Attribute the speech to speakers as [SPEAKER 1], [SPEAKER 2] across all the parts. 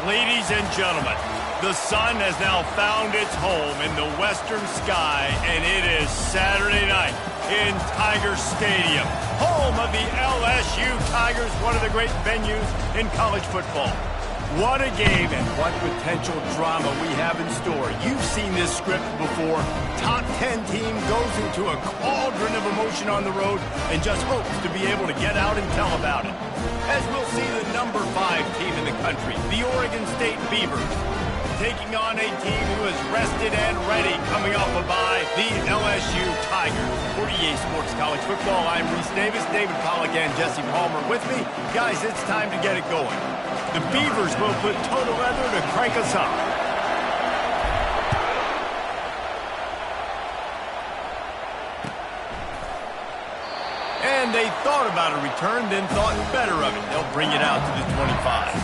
[SPEAKER 1] Ladies and gentlemen, the sun has now found its home in the western sky, and it is Saturday night in Tiger Stadium, home of the LSU Tigers, one of the great venues in college football. What a game and what potential drama we have in store. You've seen this script before. Top 10 team goes into a cauldron of emotion on the road and just hopes to be able to get out and tell about it. As we'll see the number 5 team in the country, the Oregon State Beavers, taking on a team who is rested and ready coming off a bye, the LSU Tigers. For EA Sports College Football, I'm Reese Davis, David Pollack, and Jesse Palmer with me. Guys, it's time to get it going. The Beavers will put total leather to crank us up. And they thought about a return, then thought better of it. They'll bring it out to the 25.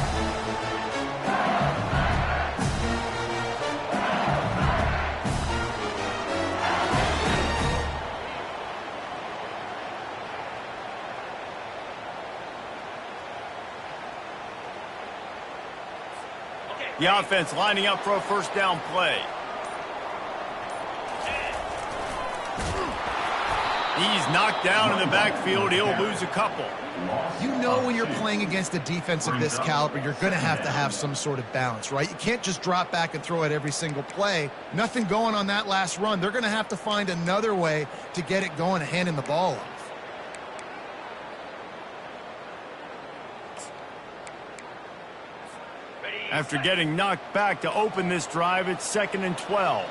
[SPEAKER 1] The offense lining up for a first down play. He's knocked down in the backfield. He'll lose a couple.
[SPEAKER 2] You know when you're playing against a defense of this caliber, you're going to have some sort of balance, right? You can't just drop back and throw it every single play. Nothing going on that last run. They're going to have to find another way to get it going and handing the ball off.
[SPEAKER 1] After getting knocked back to open this drive, it's 2nd and 12.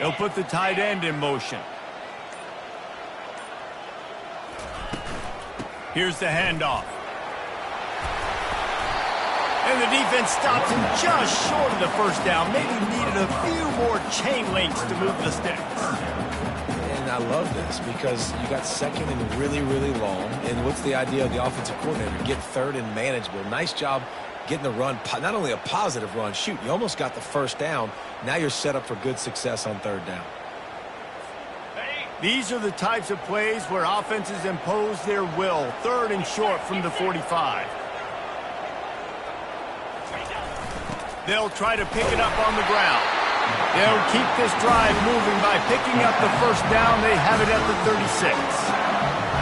[SPEAKER 1] They'll put the tight end in motion. Here's the handoff. And the defense stops him just short of the first down. Maybe needed a few more chain links to move the sticks.
[SPEAKER 3] And I love this because you got 2nd and really, really long. And what's the idea of the offensive coordinator? Get 3rd and manageable. Nice job getting the run. Not only a positive run. Shoot, you almost got the first down. Now you're set up for good success on 3rd down.
[SPEAKER 1] These are the types of plays where offenses impose their will. 3rd and short from the 45. They'll try to pick it up on the ground. They'll keep this drive moving by picking up the first down. They have it at the 36.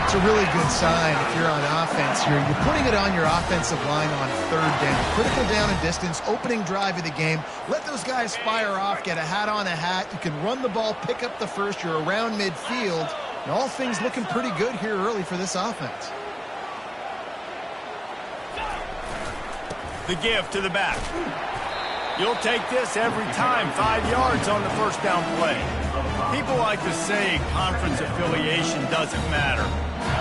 [SPEAKER 2] It's a really good sign if you're on offense here. You're putting it on your offensive line on 3rd down. Critical down and distance, opening drive of the game. Let those guys fire off, get a hat on a hat. You can run the ball, pick up the first. You're around midfield. And all things looking pretty good here early for this offense.
[SPEAKER 1] The give to the back. You'll take this every time. 5 yards on the first down play. People like to say conference affiliation doesn't matter.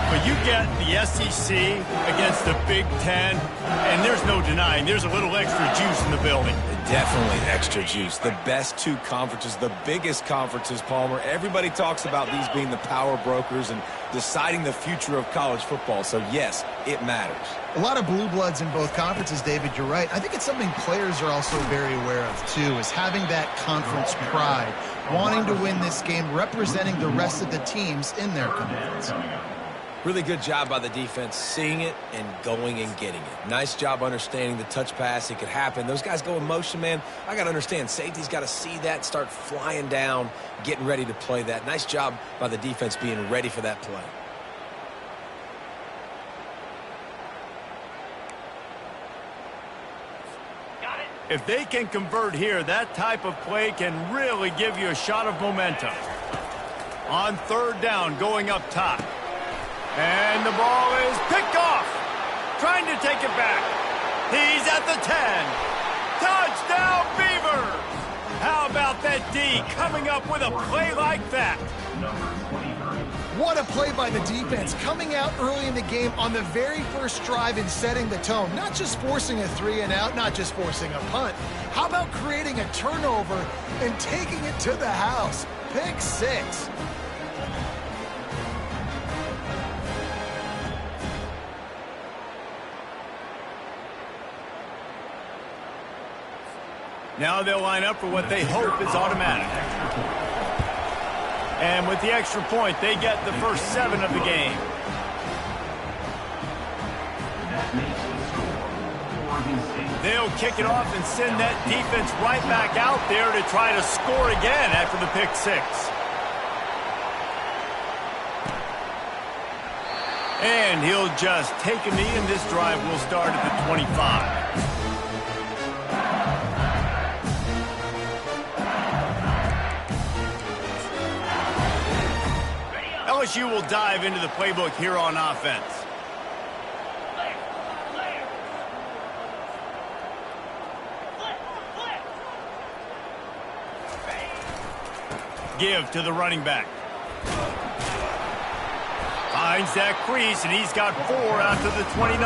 [SPEAKER 1] But you get the SEC against the Big Ten, and there's no denying there's a little extra juice in the building.
[SPEAKER 3] Definitely extra juice. The best 2 conferences, the biggest conferences, Palmer. Everybody talks about these being the power brokers and deciding the future of college football. So, yes, it matters.
[SPEAKER 2] A lot of blue bloods in both conferences, David, you're right. I think it's something players are also very aware of, too, is having that conference pride, wanting to win this game, representing the rest of the teams in their conference.
[SPEAKER 3] Really good job by the defense, seeing it and going and getting it. Nice job understanding the touch pass. It could happen. Those guys go in motion, man. I got to understand, safety's got to see that, start flying down, getting ready to play that. Nice job by the defense being ready for that play.
[SPEAKER 1] If they can convert here, that type of play can really give you a shot of momentum. On 3rd down, going up top. And the ball is picked off. Trying to take it back. He's at the 10. Touchdown, Beavers! How about that D coming up with a play like that?
[SPEAKER 2] What a play by the defense, coming out early in the game on the very first drive and setting the tone. Not just forcing a 3-and-out, not just forcing a punt. How about creating a turnover and taking it to the house? Pick 6.
[SPEAKER 1] Now they'll line up for what they hope is automatic. And with the extra point, they get the first 7 of the game. They'll kick it off and send that defense right back out there to try to score again after the pick 6. And he'll just take a knee, and this drive will start at the 25. LSU will dive into the playbook here on offense. Give to the running back. Finds that crease, and he's got 4 out to the 29.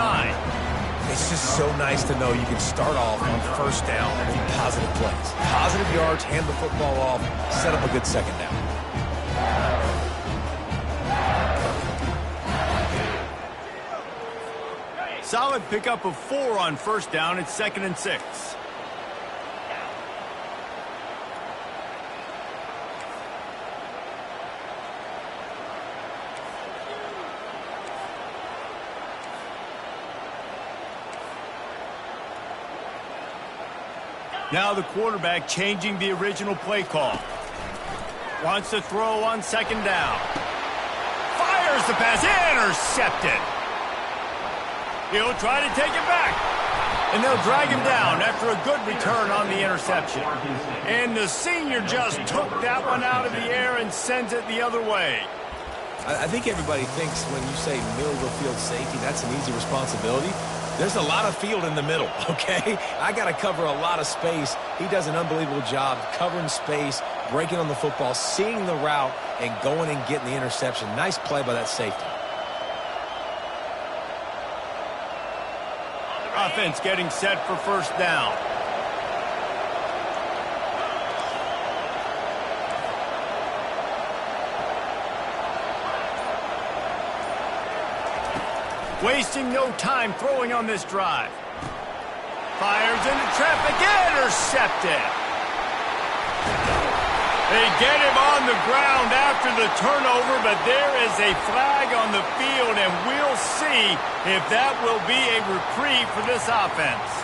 [SPEAKER 3] It's just so nice to know you can start off on first down with positive plays. Positive yards, hand the football off, set up a good second down.
[SPEAKER 1] Solid pickup of 4 on first down. It's 2nd and 6. Now the quarterback changing the original play call. Wants to throw on 2nd down. Fires the pass. Intercepted. He'll try to take it back. And they'll drag him down after a good return on the interception. And the senior just took that one out of the air and sends it the other way.
[SPEAKER 3] I think everybody thinks when you say middle of the field safety, that's an easy responsibility. There's a lot of field in the middle, okay? I got to cover a lot of space. He does an unbelievable job covering space, breaking on the football, seeing the route, and going and getting the interception. Nice play by that safety.
[SPEAKER 1] Offense getting set for first down. Wasting no time throwing on this drive. Fires into traffic. Intercepted. They get him on the ground after the turnover, but there is a flag on the field, and we'll see if that will be a reprieve for this offense.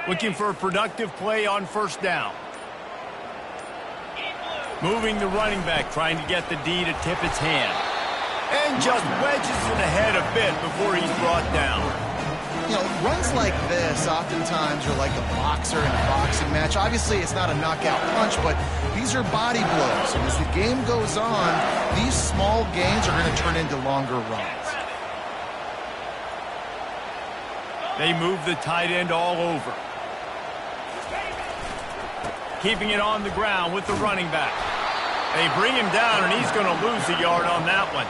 [SPEAKER 1] Looking for a productive play on first down. Moving the running back, trying to get the D to tip its hand. And just wedges it ahead a bit before he's brought down.
[SPEAKER 2] You know, runs like this oftentimes are like a boxer in a boxing match. Obviously, it's not a knockout punch, but these are body blows. And as the game goes on, these small gains are going to turn into longer runs.
[SPEAKER 1] They move the tight end all over. Keeping it on the ground with the running back. They bring him down, and he's going to lose a yard on that one.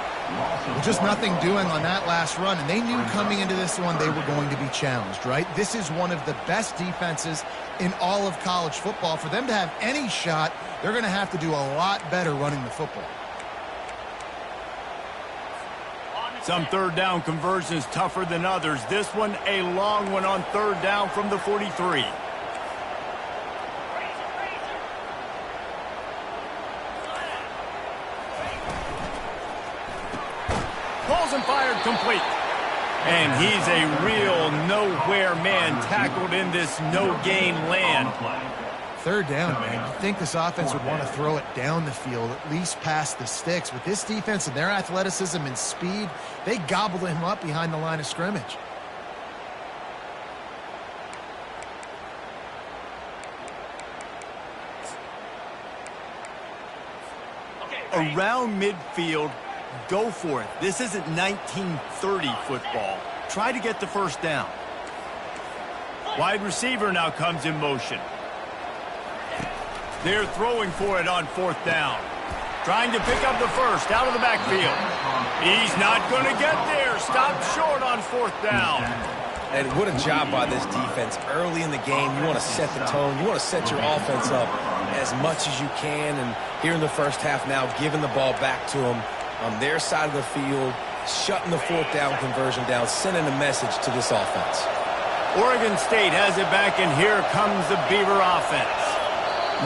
[SPEAKER 2] Well, just nothing doing on that last run, and they knew coming into this one they were going to be challenged, right? This is one of the best defenses in all of college football. For them to have any shot, they're going to have to do a lot better running the football.
[SPEAKER 1] Some third down conversions tougher than others. This one, a long one on third down from the 43. Pulls and fired complete. And he's a real nowhere man tackled in this no-gain land.
[SPEAKER 2] Third down, man. You'd think this offense would want to throw it down the field, at least past the sticks. With this defense and their athleticism and speed, they gobbled him up behind the line of scrimmage.
[SPEAKER 1] Around midfield, go for it. This isn't 1930 football. Try to get the first down. Wide receiver now comes in motion. They're throwing for it on fourth down. Trying to pick up the first out of the backfield. He's not going to get there. Stopped short on fourth down.
[SPEAKER 3] And what a job by this defense. Early in the game, you want to set the tone. You want to set your offense up as much as you can. And here in the first half now, giving the ball back to them on their side of the field, shutting the fourth down conversion down, sending a message to this offense.
[SPEAKER 1] Oregon State has it back, and here comes the Beaver offense.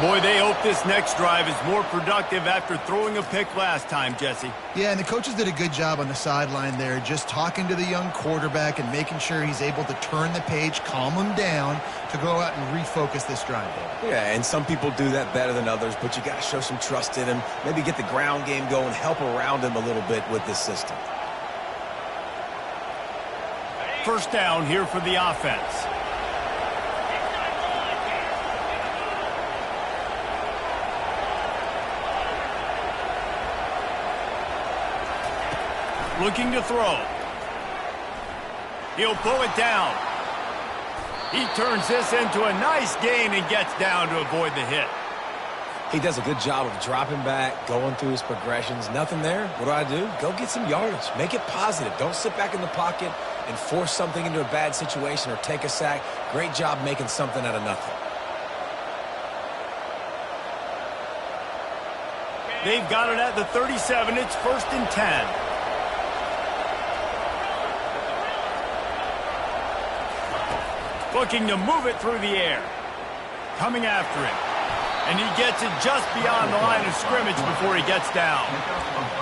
[SPEAKER 1] Boy, they hope this next drive is more productive after throwing a pick last time, Jesse.
[SPEAKER 2] Yeah, and the coaches did a good job on the sideline there, just talking to the young quarterback and making sure he's able to turn the page, calm him down to go out and refocus this drive.
[SPEAKER 3] Yeah, and some people do that better than others, but you got to show some trust in him, maybe get the ground game going, help around him a little bit with this system.
[SPEAKER 1] First down here for the offense. Looking to throw. He'll pull it down. He turns this into a nice gain and gets down to avoid the hit.
[SPEAKER 3] He does a good job of dropping back, going through his progressions. Nothing there. What do? Go get some yardage. Make it positive. Don't sit back in the pocket and force something into a bad situation or take a sack. Great job making something out of nothing.
[SPEAKER 1] They've got it at the 37. It's 1st and 10. Looking to move it through the air. Coming after him. And he gets it just beyond the line of scrimmage before he gets down.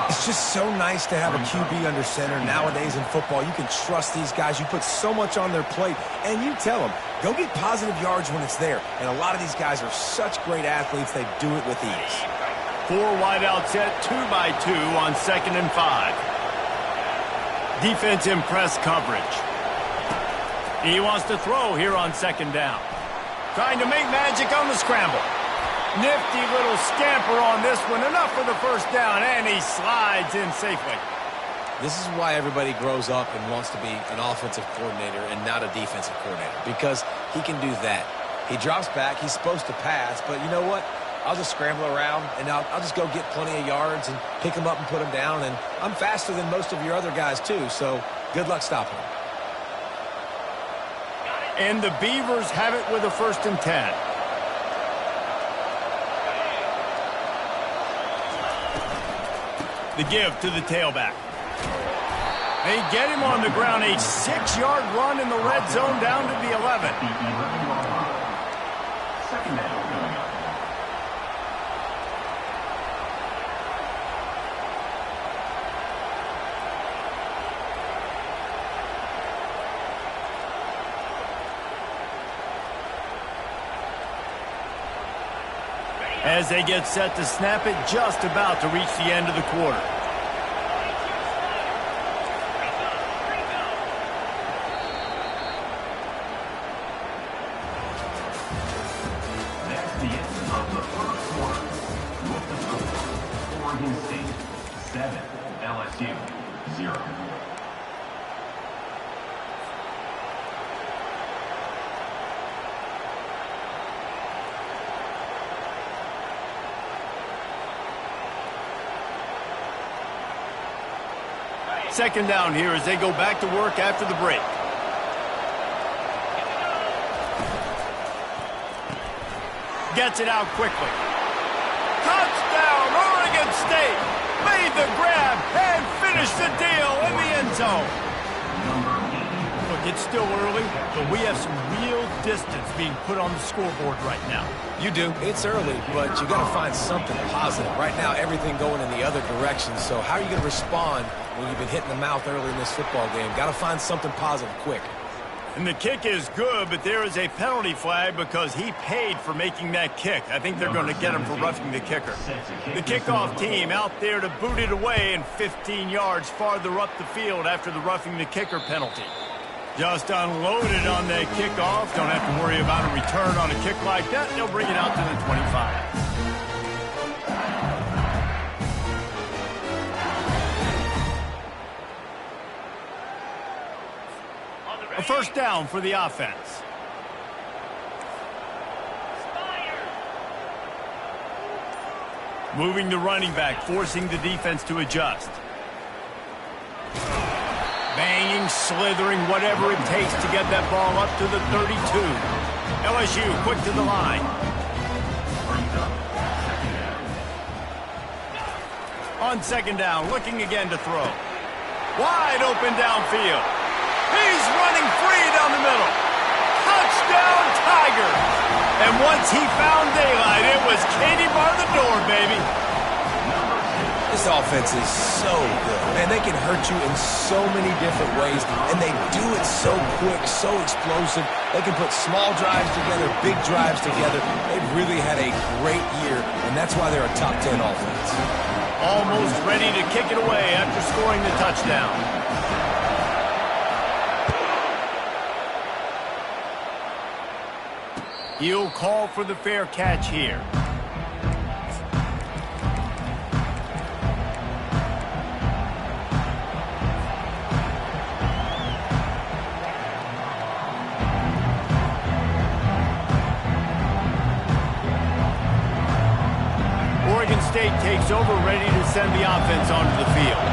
[SPEAKER 3] It's just so nice to have a QB under center. Nowadays in football, you can trust these guys. You put so much on their plate, and you tell them, go get positive yards when it's there. And a lot of these guys are such great athletes, they do it with ease.
[SPEAKER 1] 4 wideout set, 2x2 on 2nd and 5. Defense in press coverage. He wants to throw here on 2nd down. Trying to make magic on the scramble. Nifty little scamper on this one. Enough for the first down, and he slides in safely.
[SPEAKER 3] This is why everybody grows up and wants to be an offensive coordinator and not a defensive coordinator, because he can do that. He drops back. He's supposed to pass, but you know what? I'll just scramble around, and I'll just go get plenty of yards and pick them up and put them down, and I'm faster than most of your other guys, too, so good luck stopping them.
[SPEAKER 1] And the Beavers have it with a 1st and 10. The give to the tailback. They get him on the ground. A 6-yard run in the red zone down to the 11.
[SPEAKER 4] Second down.
[SPEAKER 1] As they get set to snap it, just about to reach the end of the quarter.
[SPEAKER 4] That's the end of the first quarter. With the score, Oregon State 7, LSU 0.
[SPEAKER 1] Second down here as they go back to work after the break. Gets it out quickly. Touchdown, Oregon State! Made the grab and finished the deal in the end zone. Look, it's still early, but we have some real distance being put on the scoreboard right now.
[SPEAKER 3] You do. It's early, but you got to find something positive. Right now, everything going in the other direction. So how are you going to respond when you've been hit in the mouth early in this football game? Got to find something positive quick.
[SPEAKER 1] And the kick is good, but there is a penalty flag because he paid for making that kick. I think they're going to get him for roughing the kicker. The kickoff team out there to boot it away and 15 yards farther up the field after the roughing the kicker penalty. Just unloaded on that kickoff. Don't have to worry about a return on a kick like that. They'll bring it out to the 25. A first down for the offense. Moving the running back, forcing the defense to adjust. Banging, slithering, whatever it takes to get that ball up to the 32. LSU quick to the line. On second down, looking again to throw. Wide open downfield. He's running free down the middle. Touchdown, Tigers! And once he found daylight, it was Katie bar the door, baby.
[SPEAKER 3] This offense is so good. Man, they can hurt you in so many different ways, and they do it so quick, so explosive. They can put small drives together, big drives together. They've really had a great year, and that's why they're a top 10 offense.
[SPEAKER 1] Almost ready to kick it away after scoring the touchdown. He'll call for the fair catch here. Oregon State takes over, ready to send the offense onto the field.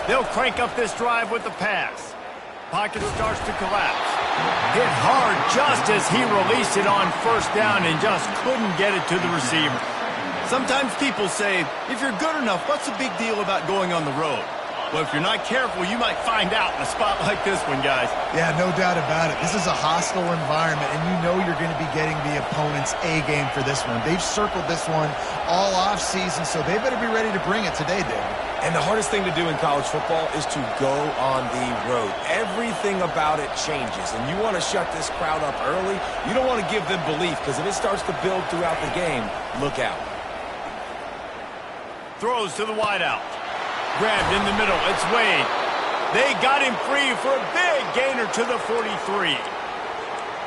[SPEAKER 1] They'll crank up this drive with the pass. Pocket starts to collapse. Hit hard just as he released it on first down and just couldn't get it to the receiver. Sometimes people say, if you're good enough, what's the big deal about going on the road? Well, if you're not careful, you might find out in a spot like this one, guys.
[SPEAKER 2] Yeah, no doubt about it. This is a hostile environment, and you know you're going to be getting the opponent's A game for this one. They've circled this one all offseason, so they better be ready to bring it today, David.
[SPEAKER 3] And the hardest thing to do in college football is to go on the road. Everything about it changes, and you want to shut this crowd up early. You don't want to give them belief, because if it starts to build throughout the game, look out.
[SPEAKER 1] Throws to the wideout. Grabbed in the middle. It's Wade. They got him free for a big gainer to the 43.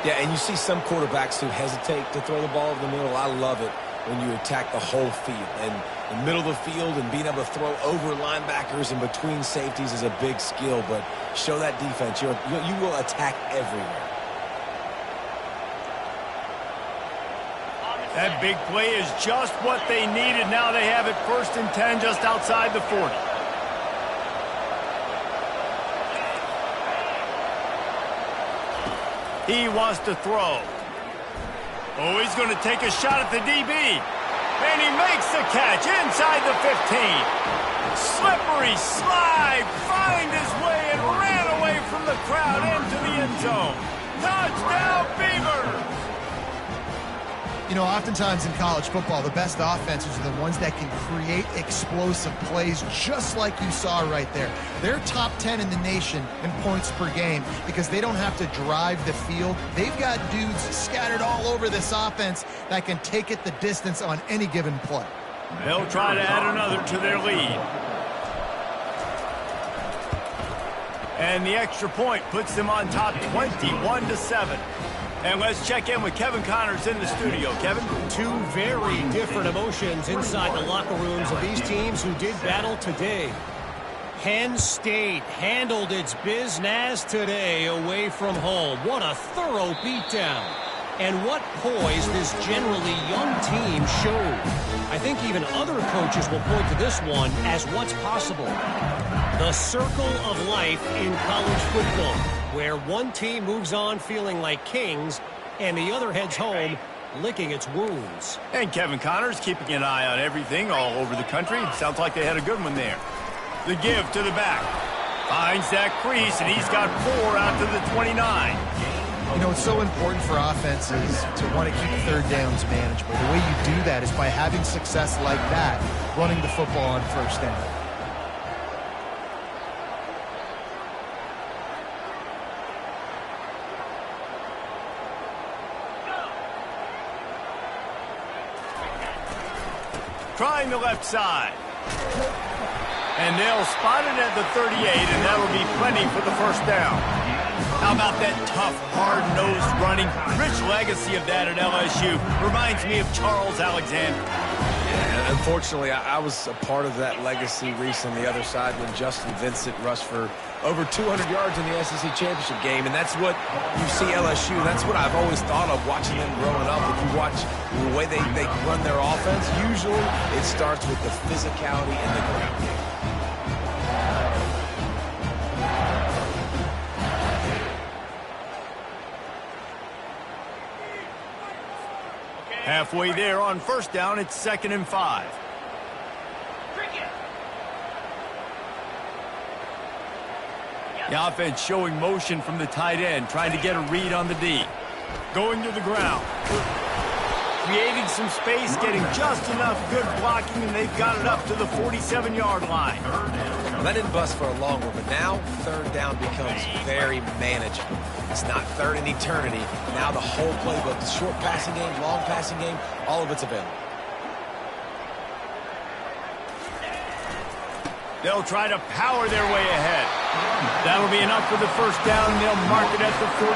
[SPEAKER 3] Yeah, and you see some quarterbacks who hesitate to throw the ball over the middle. I love it when you attack the whole field. And the middle of the field and being able to throw over linebackers and between safeties is a big skill. But show that defense. You will attack everywhere.
[SPEAKER 1] That big play is just what they needed. Now they have it 1st and 10 just outside the 40. He wants to throw. Oh, he's going to take a shot at the DB. And he makes the catch inside the 15. Slippery slide, find his way and ran away from the crowd into the end zone. Touchdown, Beavers!
[SPEAKER 2] You know, oftentimes in college football, the best offenses are the ones that can create explosive plays, just like you saw right there. They're top 10 in the nation in points per game because they don't have to drive the field. They've got dudes scattered all over this offense that can take it the distance on any given play.
[SPEAKER 1] They'll try to add another to their lead. And the extra point puts them on top 21-7. And let's check in with Kevin Connors in the studio. Kevin?
[SPEAKER 5] Two very different emotions inside the locker rooms of these teams who did battle today. Penn State handled its business today away from home. What a thorough beatdown. And what poise this generally young team showed. I think even other coaches will point to this one as what's possible. The circle of life in college football, where one team moves on feeling like kings and the other heads home licking its wounds.
[SPEAKER 1] And Kevin Connors keeping an eye on everything all over the country. Sounds like they had a good one there. The give to the back. Finds that crease, and he's got 4 out to the 29.
[SPEAKER 2] You know, it's so important for offenses to want to keep third downs manageable. The way you do that is by having success like that, running the football on first down.
[SPEAKER 1] Trying the left side. And they'll spot it at the 38, and that'll be plenty for the first down. How about that tough, hard-nosed running? Rich legacy of that at LSU. Reminds me of Charles Alexander.
[SPEAKER 3] Yeah, unfortunately, I was a part of that legacy recently on the other side when Justin Vincent rushed for over 200 yards in the SEC championship game, and that's what you see LSU. That's what I've always thought of watching them growing up. If you watch the way they run their offense, usually it starts with the physicality and the ground game.
[SPEAKER 1] Halfway there on first down, it's 2nd and 5. The offense showing motion from the tight end, trying to get a read on the D. Going to the ground. Creating some space, getting just enough good blocking, and they've got it up to the 47-yard line.
[SPEAKER 3] Well, that didn't bust for a long one, but now 3rd down becomes very manageable. It's not 3rd in eternity. Now the whole playbook, the short passing game, long passing game, all of it's available.
[SPEAKER 1] They'll try to power their way ahead. That'll be enough for the first down, and they'll mark it at the 48.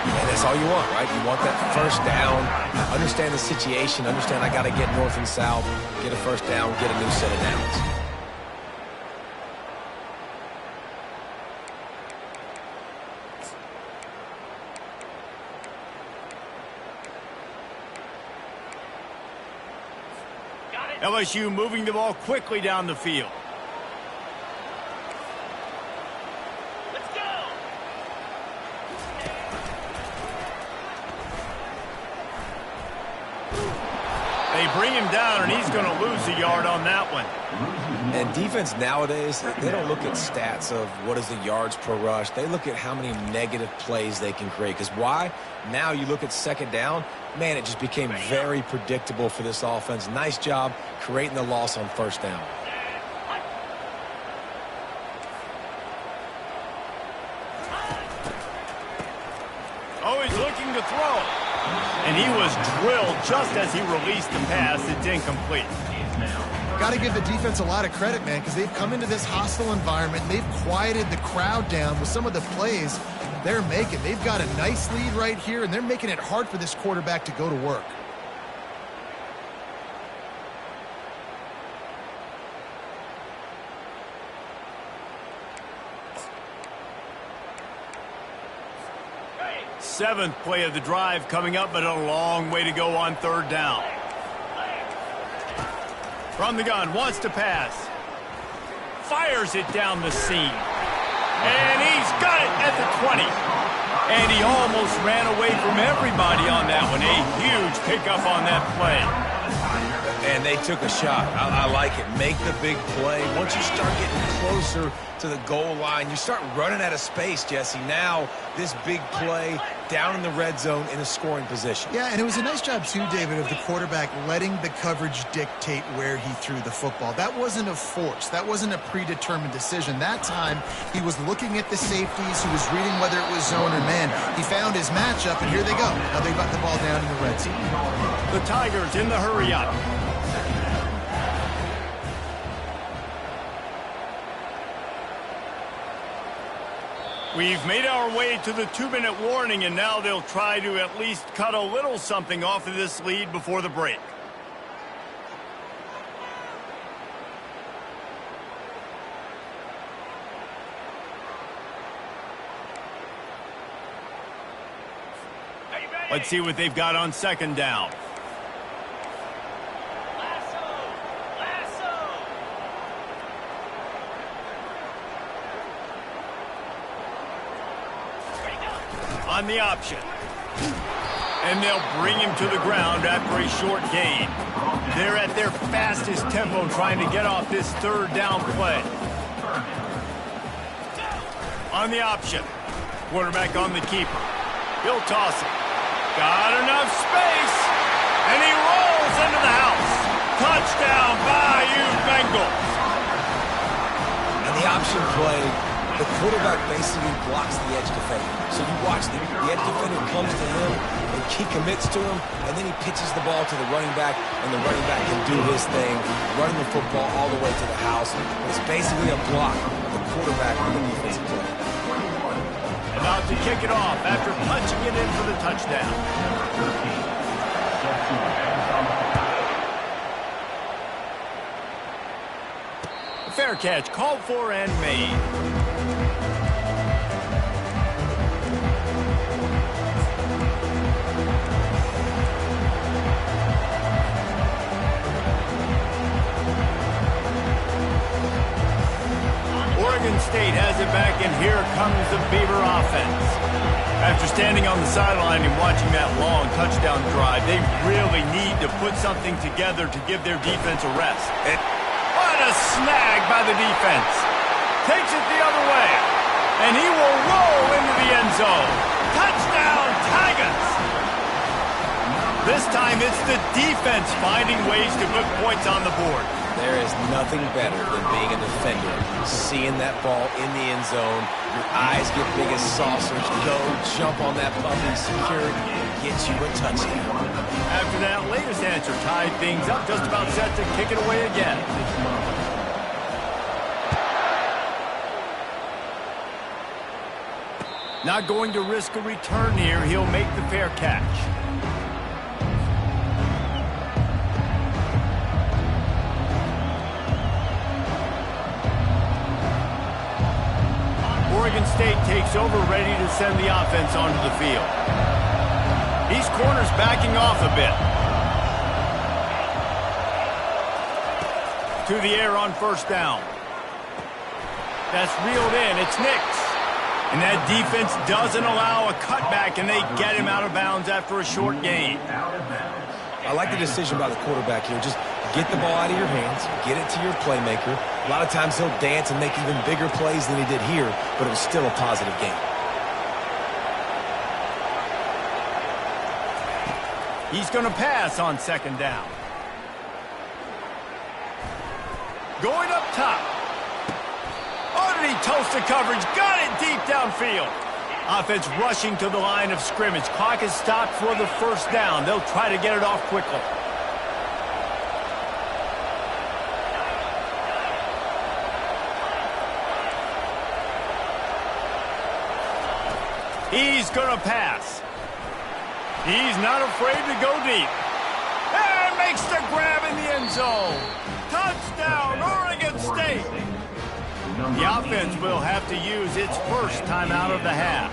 [SPEAKER 3] And that's all you want, right? You want that first down, understand the situation, understand I got to get north and south, get a first down, get a new set of downs.
[SPEAKER 1] LSU moving the ball quickly down the field. Let's go! They bring him down, and he's going to lose a yard on that one.
[SPEAKER 3] And defense nowadays, they don't look at stats of what is the yards per rush. They look at how many negative plays they can create. Because why? Now you look at 2nd down, man, it just became very predictable for this offense. Nice job creating the loss on 1st down.
[SPEAKER 1] Oh, he's looking to throw. And he was drilled just as he released the pass. It's incomplete.
[SPEAKER 2] Got to give the defense a lot of credit, man, because they've come into this hostile environment. They've quieted the crowd down with some of the plays they're making. They've got a nice lead right here, and they're making it hard for this quarterback to go to work.
[SPEAKER 1] Seventh play of the drive coming up, but a long way to go on 3rd down. From the gun, wants to pass. Fires it down the seam. And he's got it at the 20. And he almost ran away from everybody on that one. A huge pickup on that play.
[SPEAKER 3] And they took a shot. I like it. Make the big play. Once you start getting closer to the goal line, you start running out of space, Jesse. Now, this big play down in the red zone in a scoring position.
[SPEAKER 2] Yeah, and it was a nice job, too, David, of the quarterback letting the coverage dictate where he threw the football. That wasn't a force. That wasn't a predetermined decision. That time, he was looking at the safeties. He was reading whether it was zone or man. He found his matchup, and here they go. Now they've got the ball down in the red zone.
[SPEAKER 1] The Tigers in the hurry up. We've made our way to the 2-minute warning, and now they'll try to at least cut a little something off of this lead before the break. Let's see what they've got on 2nd down. On the option. And they'll bring him to the ground after a short gain. They're at their fastest tempo trying to get off this 3rd down play. On the option. Quarterback on the keeper. He'll toss it. Got enough space. And he rolls into the house. Touchdown, Bayou Bengals.
[SPEAKER 3] And the option play, the quarterback basically blocks the edge defender. So you watch the edge defender comes to him, and he commits to him, and then he pitches the ball to the running back, and the running back can do his thing, running the football all the way to the house. It's basically a block of the quarterback on the defensive play.
[SPEAKER 1] about to kick it off after punching it in for the touchdown. Fair catch called for and made. Oregon State has it back, and here comes the Beaver offense. After standing on the sideline and watching that long touchdown drive, they really need to put something together to give their defense a rest. What a snag by the defense. Takes it the other way, and he will roll into the end zone. Touchdown, Tigers! This time it's the defense finding ways to put points on the board.
[SPEAKER 3] There is nothing better than being a defender. Seeing that ball in the end zone, your eyes get big as saucers. Go jump on that puppy, secure it, get you a touchdown.
[SPEAKER 1] After that latest answer tied things up, just about set to kick it away again. Not going to risk a return here. He'll make the fair catch. Oregon State takes over, ready to send the offense onto the field. These corners backing off a bit. To the air on first down. That's reeled in. It's Nix. And that defense doesn't allow a cutback, and they get him out of bounds after a short gain.
[SPEAKER 3] I like the decision by the quarterback here. Just get the ball out of your hands, get it to your playmaker. A lot of times he'll dance and make even bigger plays than he did here, but it was still a positive game.
[SPEAKER 1] He's going to pass on second down. Going up top. Oh, did he toast the coverage? Got it deep downfield. Offense rushing to the line of scrimmage. Clock is stopped for the first down. They'll try to get it off quickly. He's going to pass. He's not afraid to go deep. And makes the grab in the end zone. Touchdown, Oregon State. The offense will have to use its first timeout of the half.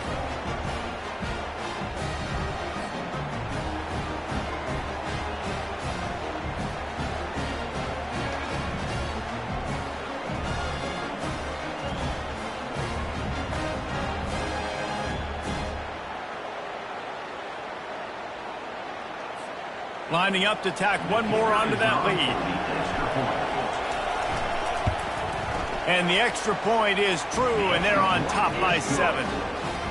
[SPEAKER 1] Lining up to tack one more onto that lead. And the extra point is true, and they're on top by 7.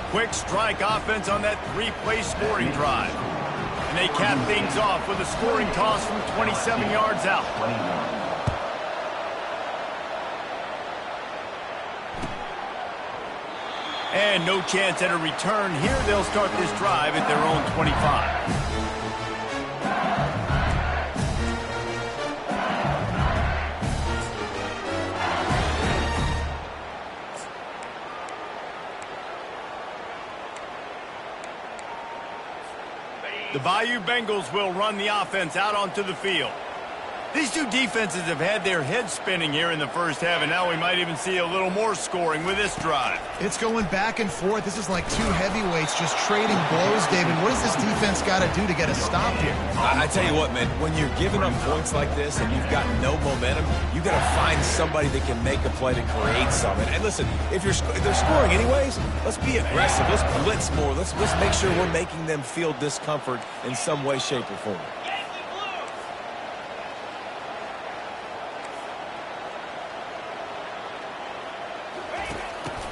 [SPEAKER 1] Quick strike offense on that 3-play scoring drive. And they cap things off with a scoring toss from 27 yards out. And no chance at a return here. They'll start this drive at their own 25. The Bayou Bengals will run the offense out onto the field. These two defenses have had their heads spinning here in the first half, and now we might even see a little more scoring with this drive.
[SPEAKER 2] It's going back and forth. This is like two heavyweights just trading blows, David. What does this defense got to do to get a stop here?
[SPEAKER 3] I tell you what, man, when you're giving up points like this and you've got no momentum, you got to find somebody that can make a play to create something. And listen, if they're scoring anyways, let's be aggressive. Let's blitz more. Let's make sure we're making them feel discomfort in some way, shape, or form.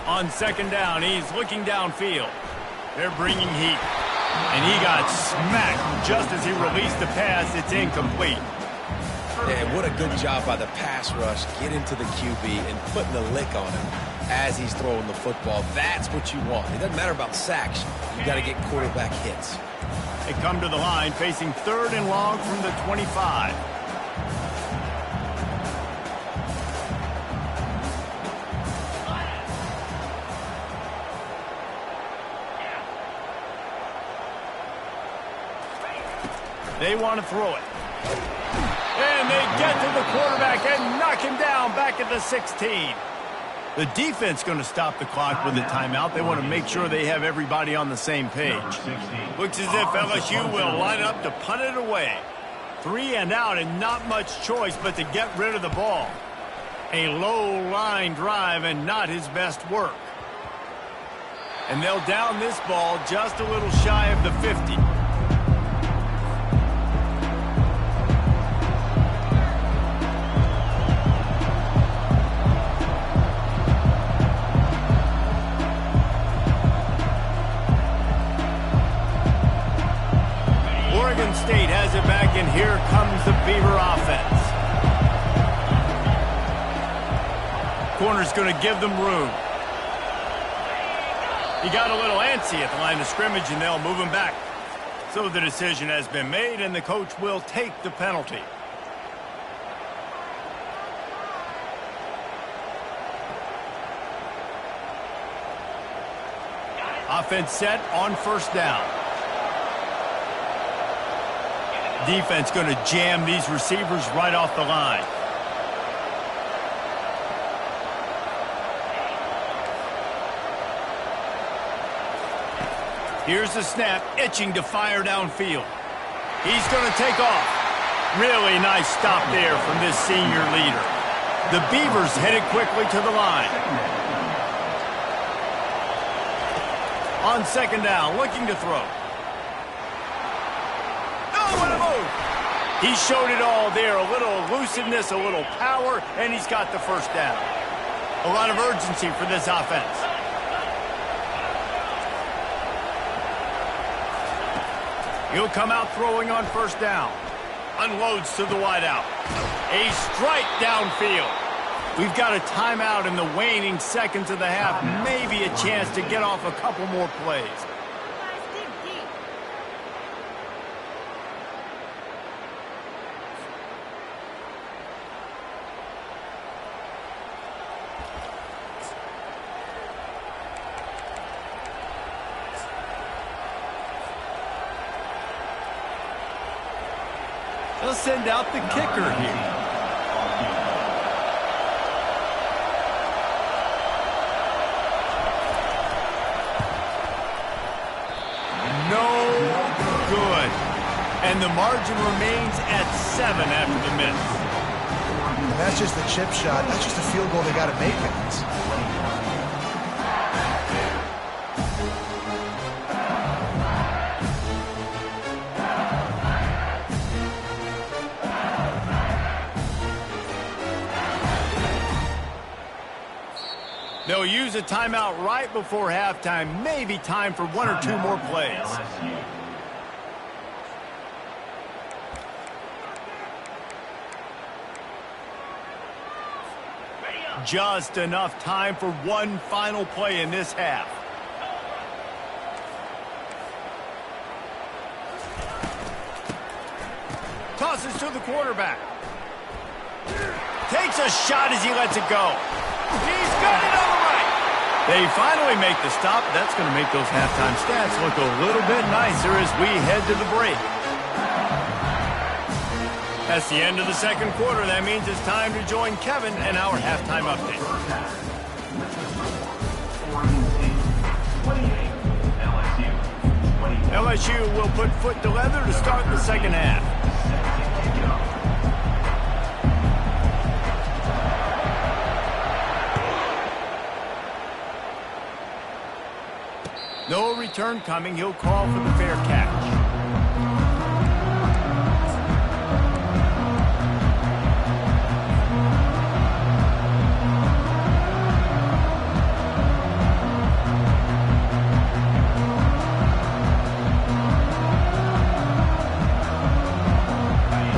[SPEAKER 1] On second down, he's looking downfield. They're bringing heat. And he got smacked just as he released the pass. It's incomplete.
[SPEAKER 3] Yeah, what a good job by the pass rush. Get into the QB and putting the lick on him as he's throwing the football. That's what you want. It doesn't matter about sacks. You got to get quarterback hits.
[SPEAKER 1] They come to the line facing 3rd and long from the 25. They want to throw it. And they get to the quarterback and knock him down back at the 16. The defense going to stop the clock with a timeout. They want to make sure they have everybody on the same page. Looks as if LSU will line up to punt it away. 3 and out and not much choice but to get rid of the ball. A low line drive and not his best work. And they'll down this ball just a little shy of the 50. Oregon State has it back, and here comes the Beaver offense. Corner's going to give them room. He got a little antsy at the line of scrimmage, and they'll move him back. So the decision has been made, and the coach will take the penalty. Offense set on first down. Defense going to jam these receivers right off the line. Here's the snap, itching to fire downfield. He's going to take off. Really nice stop there from this senior leader. The Beavers headed quickly to the line. On second down, looking to throw. Oh, what a move! He showed it all there, a little elusiveness, a little power, and he's got the first down. A lot of urgency for this offense. He'll come out throwing on first down. Unloads to the wideout. A strike downfield. We've got a timeout in the waning seconds of the half. Maybe a chance to get off a couple more plays. They'll send out the kicker here. No good. And the margin remains at 7 after the miss.
[SPEAKER 2] And that's just a chip shot. That's just a field goal they got to make in this.
[SPEAKER 1] They'll use a timeout right before halftime. Maybe time for 1 or 2 more plays. Just enough time for one final play in this half. Tosses to the quarterback. Takes a shot as he lets it go. He's got it all right. They finally make the stop. That's going to make those halftime stats look a little bit nicer as we head to the break. That's the end of the second quarter. That means it's time to join Kevin and our halftime update. LSU will put foot to leather to start the second half. No return coming. He'll call for the fair catch.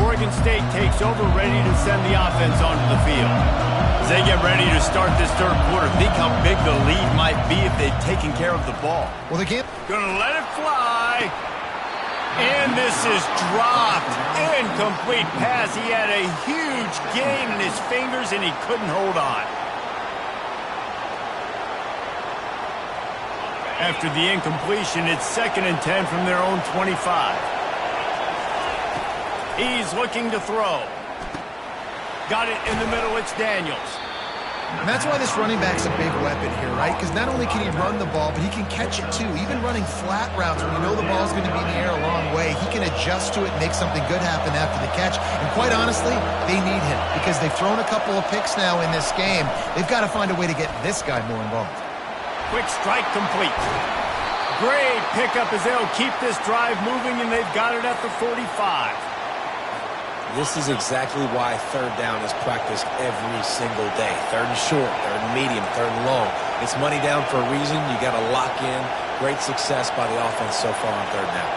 [SPEAKER 1] Oregon State takes over, ready to send the offense onto the field. As they get ready to start this third quarter, think how big the lead might be if they'd taken care of the ball.
[SPEAKER 2] Well, the game...
[SPEAKER 1] Gonna let it fly. And this is dropped. Incomplete pass. He had a huge gain in his fingers, and he couldn't hold on. After the incompletion, it's 2nd and 10 from their own 25. He's looking to throw. Got it in the middle. It's Daniels.
[SPEAKER 2] And that's why this running back's a big weapon here, right? Because not only can he run the ball, but he can catch it too. Even running flat routes when you know the ball's going to be in the air a long way, he can adjust to it and make something good happen after the catch. And quite honestly, they need him because they've thrown a couple of picks now in this game. They've got to find a way to get this guy more involved.
[SPEAKER 1] Quick strike complete. Great pickup as they'll keep this drive moving, and they've got it at the 45.
[SPEAKER 3] This is exactly why third down is practiced every single day. Third and short, third and medium, third and long. It's money down for a reason. You got to lock in. Great success by the offense so far on third down.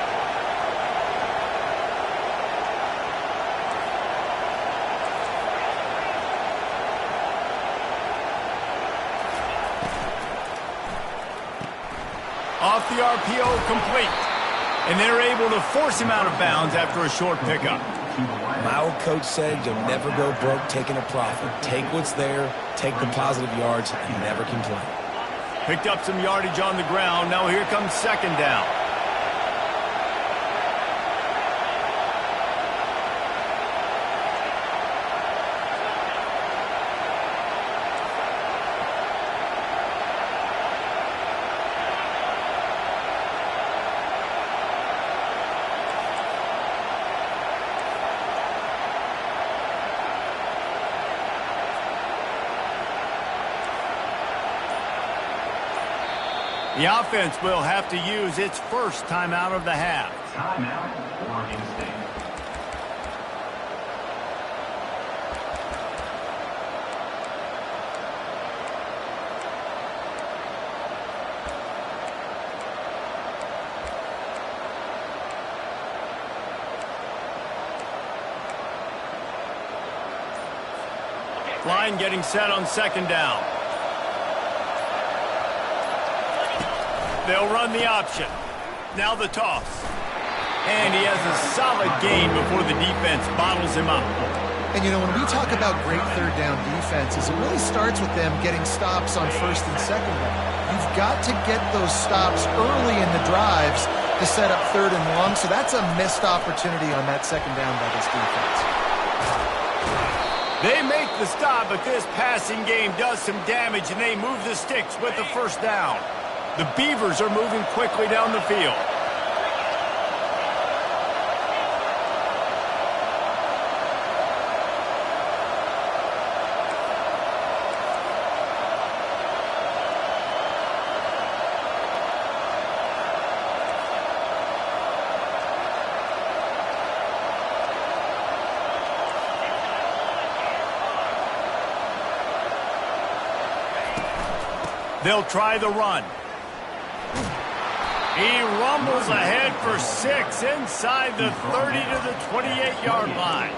[SPEAKER 1] Off the RPO, complete. And they're able to force him out of bounds after a short pickup.
[SPEAKER 3] My old coach said you'll never go broke taking a profit. Take what's there, take the positive yards, and never complain.
[SPEAKER 1] Picked up some yardage on the ground. Now here comes second down. The offense will have to use its first timeout of the half.
[SPEAKER 4] Timeout, Oregon State.
[SPEAKER 1] Line getting set on second down. They'll run the option. Now the toss. And he has a solid gain before the defense bottles him up.
[SPEAKER 2] And, you know, when we talk about great third down defenses, it really starts with them getting stops on first and second down. You've got to get those stops early in the drives to set up third and long, so that's a missed opportunity on that second down by this defense.
[SPEAKER 1] They make the stop, but this passing game does some damage, and they move the sticks with the first down. The Beavers are moving quickly down the field. They'll try the run. He rumbles ahead for 6 inside the 30 to the 28-yard line.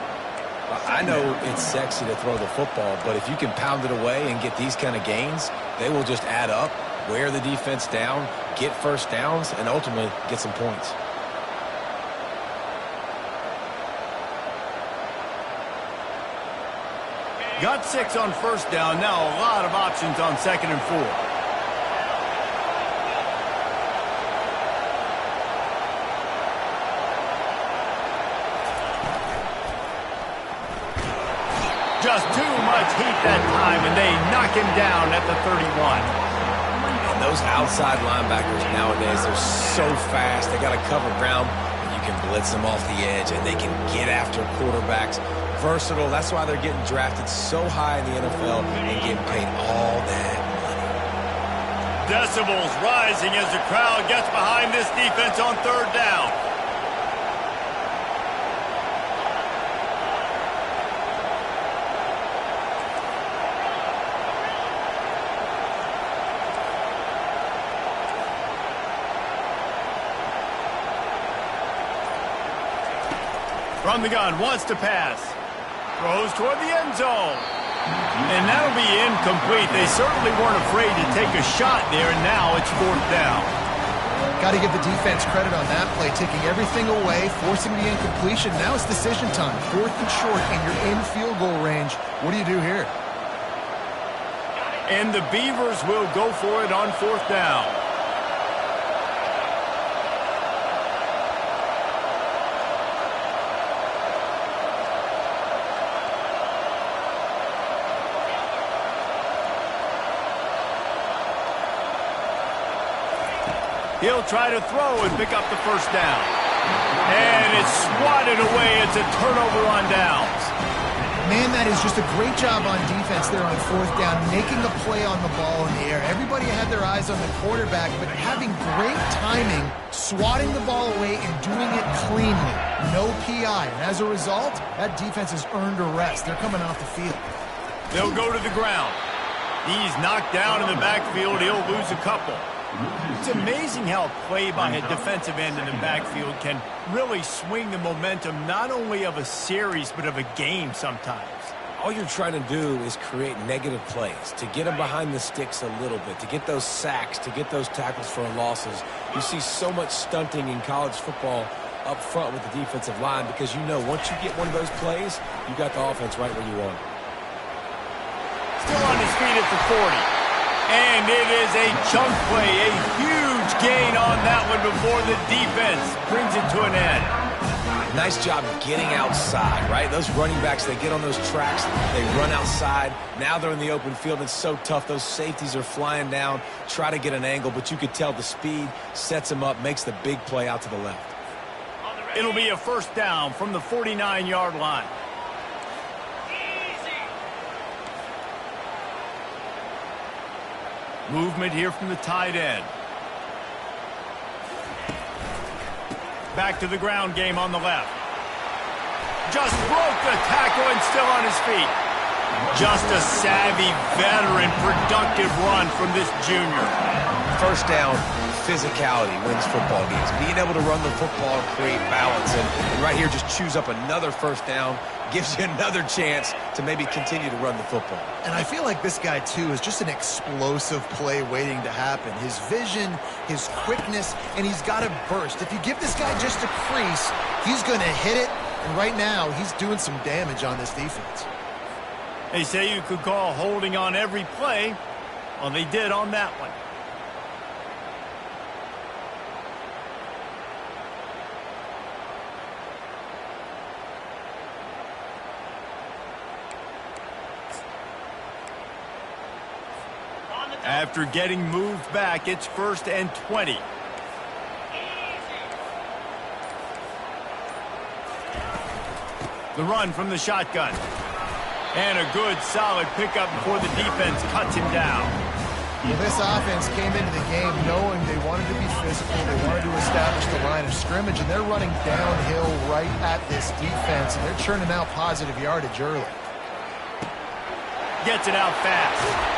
[SPEAKER 3] I know it's sexy to throw the football, but if you can pound it away and get these kind of gains, they will just add up, wear the defense down, get first downs, and ultimately get some points.
[SPEAKER 1] Got 6 on first down. Now a lot of options on second and 4. Just too much heat that time, and they knock him down at the 31.
[SPEAKER 3] And those outside linebackers nowadays, they're so fast. They got to cover ground, and you can blitz them off the edge, and they can get after quarterbacks. Versatile. That's why they're getting drafted so high in the NFL and getting paid all that money.
[SPEAKER 1] Decibels rising as the crowd gets behind this defense on third down. From the gun, wants to pass. Throws toward the end zone. And that'll be incomplete. They certainly weren't afraid to take a shot there, and now it's fourth down.
[SPEAKER 2] Got to give the defense credit on that play, taking everything away, forcing the incompletion. Now it's decision time. Fourth and short, and you're in field goal range. What do you do here?
[SPEAKER 1] And the Beavers will go for it on fourth down. He'll try to throw and pick up the first down. And it's swatted away. It's a turnover on downs.
[SPEAKER 2] Man, that is just a great job on defense there on fourth down, making a play on the ball in the air. Everybody had their eyes on the quarterback, but having great timing, swatting the ball away and doing it cleanly. No PI. And as a result, that defense has earned a rest. They're coming off the field.
[SPEAKER 1] They'll go to the ground. He's knocked down in the backfield. He'll lose a couple. It's amazing how a play by a defensive end in the backfield can really swing the momentum not only of a series but of a game sometimes.
[SPEAKER 3] All you're trying to do is create negative plays, to get them behind the sticks a little bit, to get those sacks, to get those tackles for losses. You see so much stunting in college football up front with the defensive line because you know once you get one of those plays, you got the offense right where you want it.
[SPEAKER 1] Still on his feet at the 40. And it is a chunk play, a huge gain on that one before the defense brings it to an end.
[SPEAKER 3] Nice job getting outside, right? Those running backs, they get on those tracks, they run outside. Now they're in the open field. It's so tough. Those safeties are flying down, try to get an angle, but you could tell the speed sets them up, makes the big play out to the left.
[SPEAKER 1] It'll be a first down from the 49-yard line. Movement here from the tight end. Back to the ground game on the left. Just broke the tackle and still on his feet. Just a savvy, veteran, productive run from this junior.
[SPEAKER 3] First down, physicality wins football games. Being able to run the football and create balance. And right here, just choose up another first down. Gives you another chance to maybe continue to run the football.
[SPEAKER 2] And I feel like this guy, too, is just an explosive play waiting to happen. His vision, his quickness, and he's got a burst. If you give this guy just a crease, he's going to hit it. And right now, he's doing some damage on this defense.
[SPEAKER 1] They say you could call holding on every play. Well, they did on that one. After getting moved back, it's 1st and 20. The run from the shotgun. And a good, solid pickup before the defense cuts him down.
[SPEAKER 2] Well, this offense came into the game knowing they wanted to be physical, they wanted to establish the line of scrimmage, and they're running downhill right at this defense, and they're churning out positive yardage early.
[SPEAKER 1] Gets it out fast.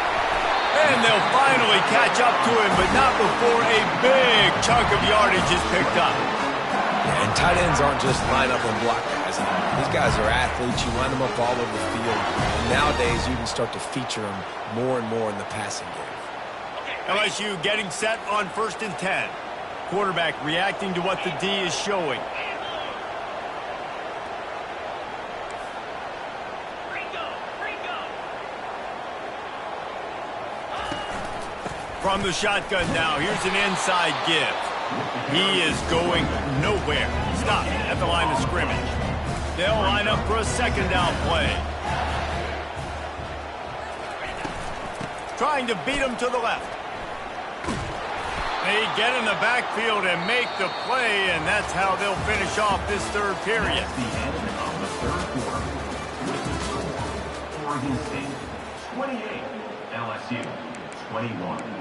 [SPEAKER 1] And they'll finally catch up to him, but not before a big chunk of yardage is picked up.
[SPEAKER 3] Yeah, and tight ends aren't just line up and block guys. These guys are athletes. You line them up all over the field. And nowadays, you can start to feature them more and more in the passing game.
[SPEAKER 1] LSU getting set on 1st and 10. Quarterback reacting to what the D is showing. From the shotgun now, here's an inside give. He is going nowhere. Stopped at the line of scrimmage. They'll line up for a second down play. Trying to beat him to the left. They get in the backfield and make the play, and that's how they'll finish off this third period.
[SPEAKER 4] At the end of the third quarter, with the score, Oregon State 28, LSU 21.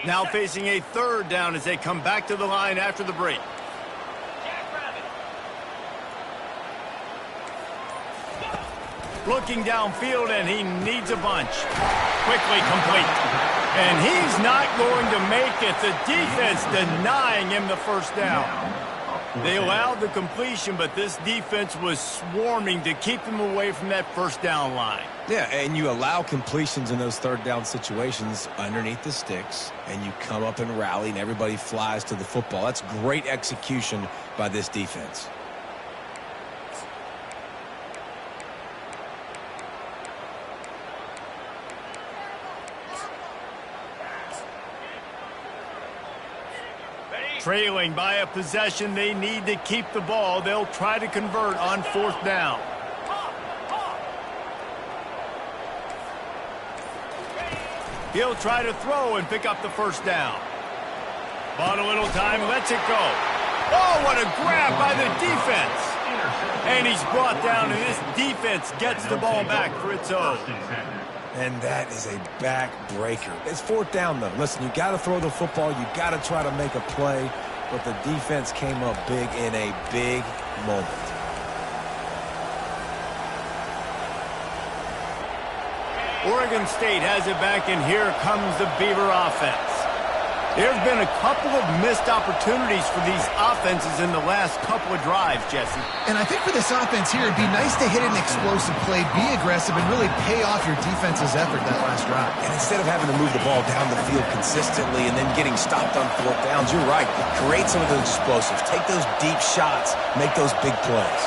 [SPEAKER 1] Now facing a third down as they come back to the line after the break. Looking downfield, and he needs a bunch. Quickly complete. And he's not going to make it. The defense denying him the first down. They allowed the completion, but this defense was swarming to keep them away from that first down line.
[SPEAKER 3] Yeah, and you allow completions in those third down situations underneath the sticks, and you come up and rally, and everybody flies to the football. That's great execution by this defense.
[SPEAKER 1] Trailing by a possession, they need to keep the ball. They'll try to convert on 4th down. He'll try to throw and pick up the 1st down. Bought a little time, lets it go. Oh, what a grab by the defense. And he's brought down, and this defense gets the ball back for its own.
[SPEAKER 3] And that is a backbreaker. It's 4th down, though. Listen, you got to throw the football. You got to try to make a play. But the defense came up big in a big moment.
[SPEAKER 1] Oregon State has it back, and here comes the Beaver offense. There's been a couple of missed opportunities for these offenses in the last couple of drives, Jesse.
[SPEAKER 2] And I think for this offense here, it'd be nice to hit an explosive play, be aggressive, and really pay off your defense's effort that last drive.
[SPEAKER 3] And instead of having to move the ball down the field consistently and then getting stopped on 4th downs, you're right. Create some of those explosives. Take those deep shots. Make those big plays.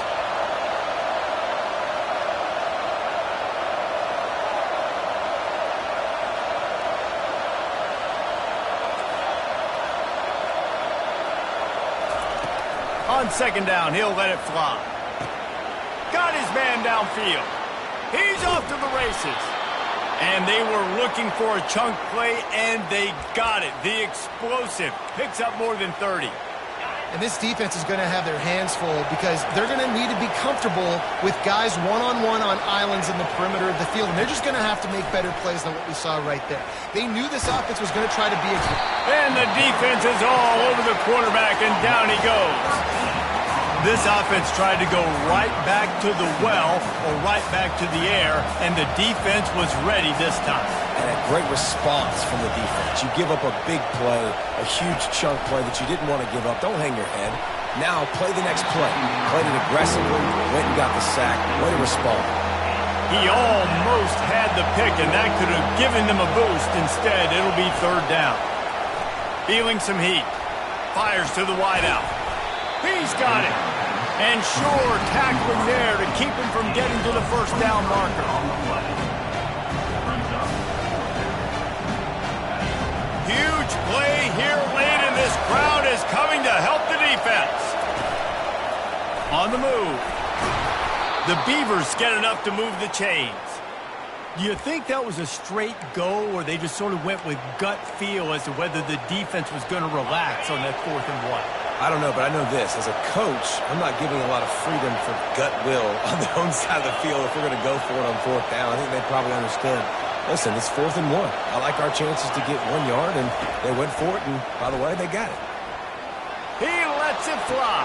[SPEAKER 1] On 2nd down, he'll let it fly. Got his man downfield. He's off to the races. And they were looking for a chunk play, and they got it. The explosive picks up more than 30.
[SPEAKER 2] And this defense is going to have their hands full because they're going to need to be comfortable with guys one-on-one on islands in the perimeter of the field. And they're just going to have to make better plays than what we saw right there. They knew this offense was going to try to be
[SPEAKER 1] And the defense is all over the quarterback, and down he goes. This offense tried to go right back to the well or right back to the air, and the defense was ready this time.
[SPEAKER 3] And a great response from the defense. You give up a big play, a huge chunk play that you didn't want to give up. Don't hang your head. Now play the next play. Played it aggressively, went and got the sack. Way to respond.
[SPEAKER 1] He almost had the pick, and that could have given them a boost. Instead, it'll be 3rd down. Feeling some heat. Fires to the wideout. He's got it. And sure, tackling there to keep him from getting to the 1st down marker. Huge play here late, and this crowd is coming to help the defense. On the move. The Beavers get enough to move the chains. Do you think that was a straight go, or they just sort of went with gut feel as to whether the defense was going to relax on that 4th and 1?
[SPEAKER 3] I don't know, but I know this. As a coach, I'm not giving a lot of freedom for gut will on their own side of the field if we're going to go for it on 4th down. I think they probably understood. Listen, it's 4th and 1. I like our chances to get 1 yard, and they went for it, and by the way, they got it.
[SPEAKER 1] He lets it fly.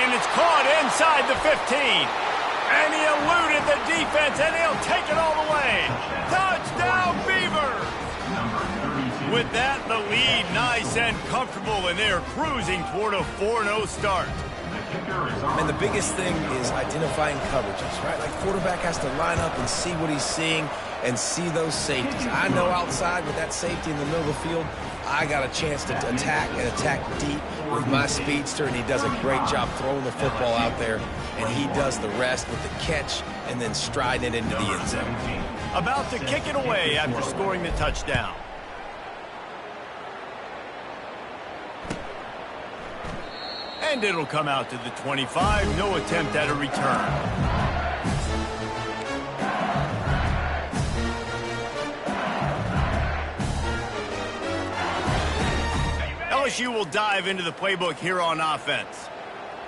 [SPEAKER 1] And it's caught inside the 15. And he eluded the defense, and he'll take it all the way. Touchdown, Beavers! With that, the lead nice and comfortable, and they're cruising toward a 4-0 start.
[SPEAKER 3] And the biggest thing is identifying coverages, right? Like, quarterback has to line up and see what he's seeing and see those safeties. I know outside with that safety in the middle of the field, I got a chance to attack and attack deep with my speedster, and he does a great job throwing the football out there, and he does the rest with the catch and then striding it into the end zone.
[SPEAKER 1] About to kick it away after scoring the touchdown. And it'll come out to the 25. No attempt at a return. LSU will dive into the playbook here on offense.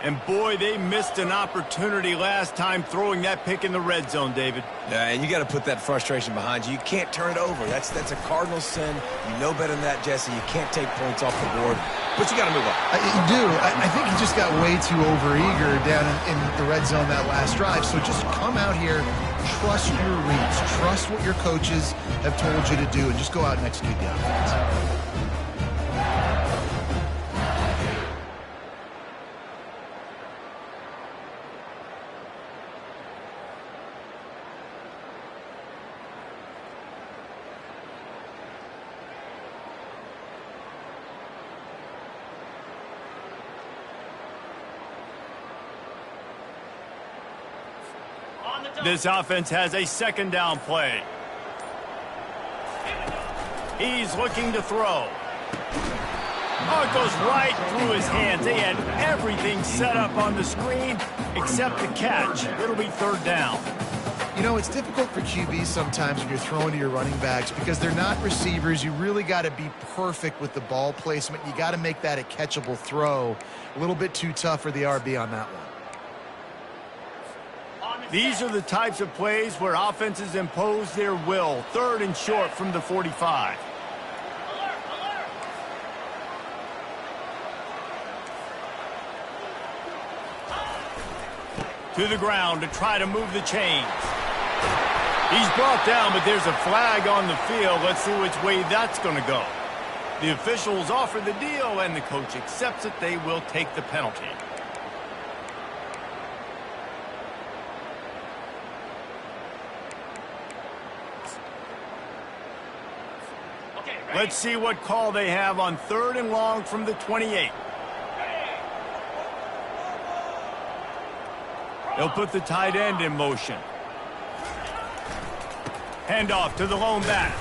[SPEAKER 1] And boy, they missed an opportunity last time throwing that pick in the red zone, David.
[SPEAKER 3] Yeah, and you got to put that frustration behind you. You can't turn it over. That's a cardinal sin. You know better than that, Jesse. You can't take points off the board, but you got to move on.
[SPEAKER 2] You do. I think he just got way too overeager down in the red zone that last drive. So just come out here, trust your reads, trust what your coaches have told you to do, and just go out and execute the offense.
[SPEAKER 1] This offense has a second down play. He's looking to throw. Oh, it goes right through his hands. They had everything set up on the screen except the catch. It'll be third down.
[SPEAKER 2] You know, it's difficult for QBs sometimes when you're throwing to your running backs because they're not receivers. You really got to be perfect with the ball placement. You got to make that a catchable throw. A little bit too tough for the RB on that one.
[SPEAKER 1] These are the types of plays where offenses impose their will. Third and short from the 45. To the ground to try to move the chains. He's brought down, but there's a flag on the field. Let's see which way that's going to go. The officials offer the deal, and the coach accepts it. They will take the penalty. Let's see what call they have on third and long from the 28. They'll put the tight end in motion. Handoff to the lone back.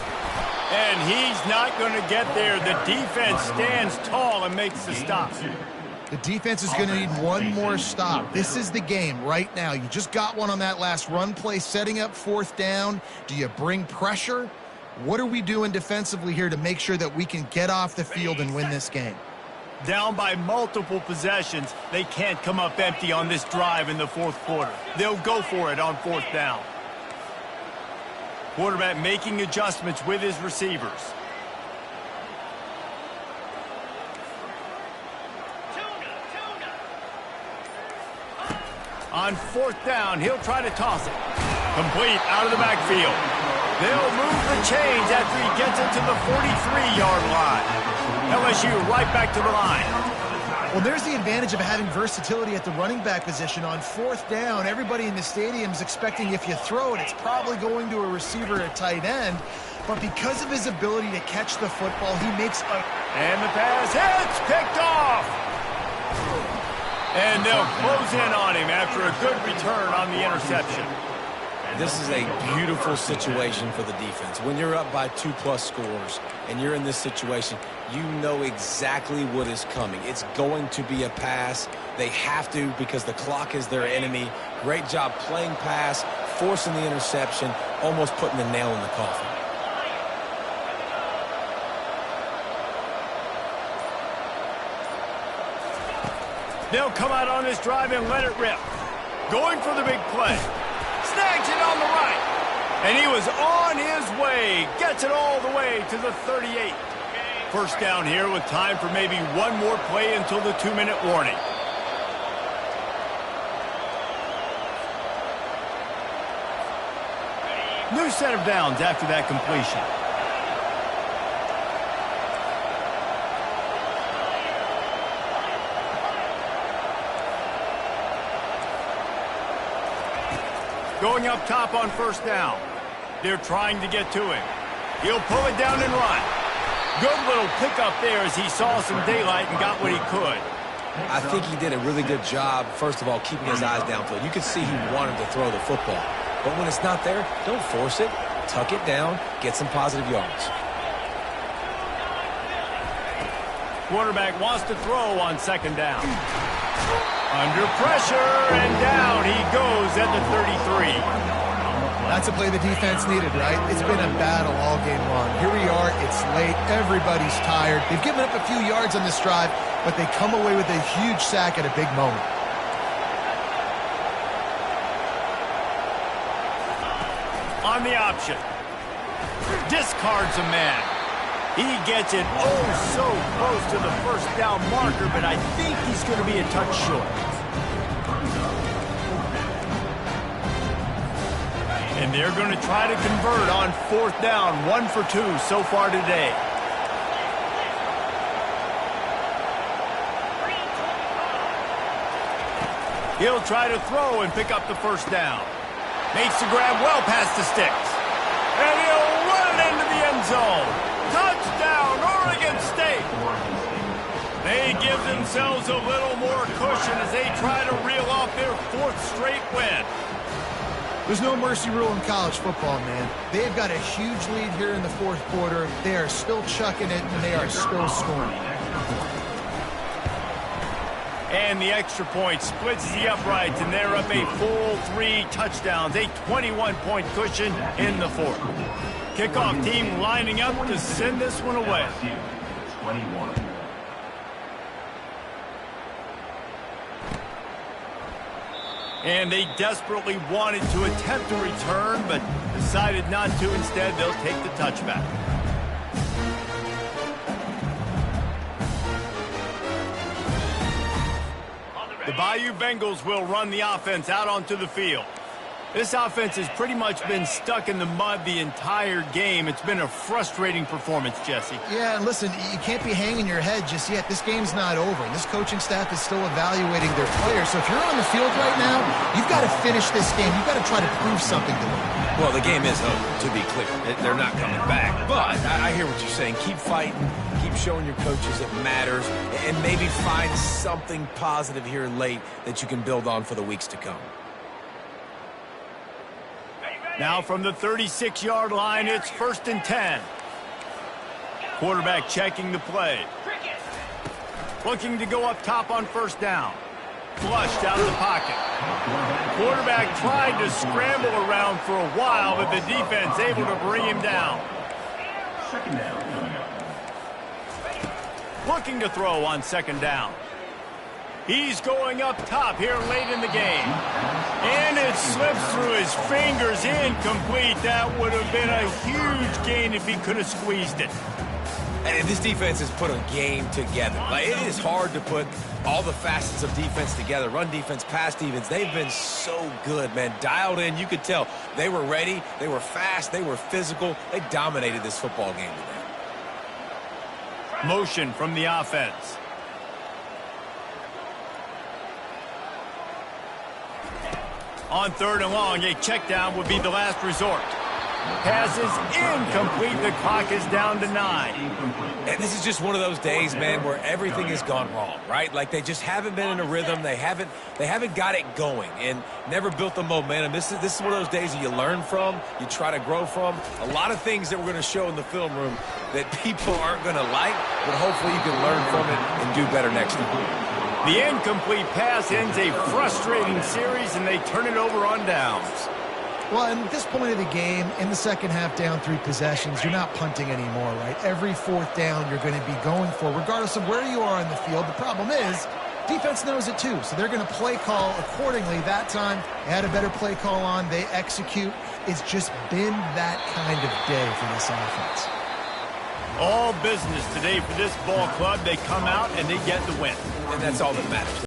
[SPEAKER 1] And he's not going to get there. The defense stands tall and makes the stop.
[SPEAKER 2] The defense is going to need one more stop. This is the game right now. You just got one on that last run play, setting up fourth down. Do you bring pressure? What are we doing defensively here to make sure that we can get off the field and win this game?
[SPEAKER 1] Down by multiple possessions, they can't come up empty on this drive in the fourth quarter. They'll go for it on fourth down. Quarterback making adjustments with his receivers. On fourth down, he'll try to toss it. Complete out of the backfield. They'll move the chains after he gets it to the 43-yard line. LSU right back to the line.
[SPEAKER 2] Well, there's the advantage of having versatility at the running back position. On fourth down, everybody in the stadium is expecting if you throw it, it's probably going to a receiver at tight end. But because of his ability to catch the football, he makes a...
[SPEAKER 1] And the pass hits, picked off. And they'll close in on him after a good return on the interception.
[SPEAKER 3] This is a beautiful situation for the defense. When you're up by 2+ scores and you're in this situation, you know exactly what is coming. It's going to be a pass. They have to because the clock is their enemy. Great job playing pass, forcing the interception, almost putting the nail in the coffin.
[SPEAKER 1] They'll come out on this drive and let it rip. Going for the big play. Snags it on the right. And he was on his way. Gets it all the way to the 38. First down here with time for maybe one more play until the 2-minute warning. New set of downs after that completion. Going up top on first down. They're trying to get to him. He'll pull it down and run. Good little pickup there as he saw some daylight and got what he could.
[SPEAKER 3] I think he did a really good job, first of all, keeping his eyes downfield. You could see he wanted to throw the football. But when it's not there, don't force it. Tuck it down. Get some positive yards.
[SPEAKER 1] Quarterback wants to throw on second down. Under pressure, and down he goes at the 33.
[SPEAKER 2] That's a play the defense needed, right? It's been a battle all game long. Here we are. It's late. Everybody's tired. They've given up a few yards on this drive, but they come away with a huge sack at a big moment.
[SPEAKER 1] On the option. Discards a man. He gets it so close to the first down marker, but I think he's going to be a touch short. And they're going to try to convert on fourth down. 1 for 2 so far today. He'll try to throw and pick up the first down. Makes the grab well past the sticks. And he'll run it into the end zone. Touchdown, Oregon State. They give themselves a little more cushion as they try to reel off their 4th straight win.
[SPEAKER 2] There's no mercy rule in college football, man. They've got a huge lead here in the fourth quarter. They are still chucking it, and they are still scoring.
[SPEAKER 1] And the extra point splits the uprights, and they're up a full 3 touchdowns, a 21-point cushion in the fourth. Kickoff team lining up to send this one away.
[SPEAKER 4] 21.
[SPEAKER 1] And they desperately wanted to attempt a return, but decided not to. Instead, they'll take the touchback. The Bayou Bengals will run the offense out onto the field. This offense has pretty much been stuck in the mud the entire game. It's been a frustrating performance, Jesse.
[SPEAKER 2] Yeah, and listen, you can't be hanging your head just yet. This game's not over. This coaching staff is still evaluating their players. So if you're on the field right now, you've got to finish this game. You've got to try to prove something to them.
[SPEAKER 3] Well, the game is over, to be clear. They're not coming back. But I hear what you're saying. Keep fighting. Keep showing your coaches it matters. And maybe find something positive here late that you can build on for the weeks to come.
[SPEAKER 1] Now from the 36-yard line, it's 1st and 10. Quarterback checking the play. Looking to go up top on 1st down. Flushed out of the pocket. Quarterback tried to scramble around for a while, but the defense able to bring him down.
[SPEAKER 4] 2nd down coming up.
[SPEAKER 1] Looking to throw on 2nd down. He's going up top here late in the game. And it slips through his fingers, incomplete. That would have been a huge gain if he could have squeezed it.
[SPEAKER 3] And this defense has put a game together. Like, it is hard to put all the facets of defense together. Run defense, pass defense. They've been so good, man. Dialed in. You could tell they were ready. They were fast. They were physical. They dominated this football game today.
[SPEAKER 1] Motion from the offense. On 3rd and long, a check down would be the last resort. Pass is incomplete. The clock is down to 9.
[SPEAKER 3] And this is just one of those days, man, where everything has gone wrong, right? Like they just haven't been in a rhythm. They haven't got it going and never built the momentum. This is one of those days that you learn from, you try to grow from. A lot of things that we're going to show in the film room that people aren't going to like, but hopefully you can learn from it and do better next time.
[SPEAKER 1] The incomplete pass ends a frustrating series, and they turn it over on downs.
[SPEAKER 2] Well, and at this point of the game, in the second half, down 3 possessions, you're not punting anymore, right? Every 4th down you're going to be going for, regardless of where you are on the field. The problem is, defense knows it too, so they're going to play call accordingly. That time, they had a better play call on. They execute. It's just been that kind of day for this offense.
[SPEAKER 1] All business today for this ball club. They come out and they get the win.
[SPEAKER 3] And that's all that matters.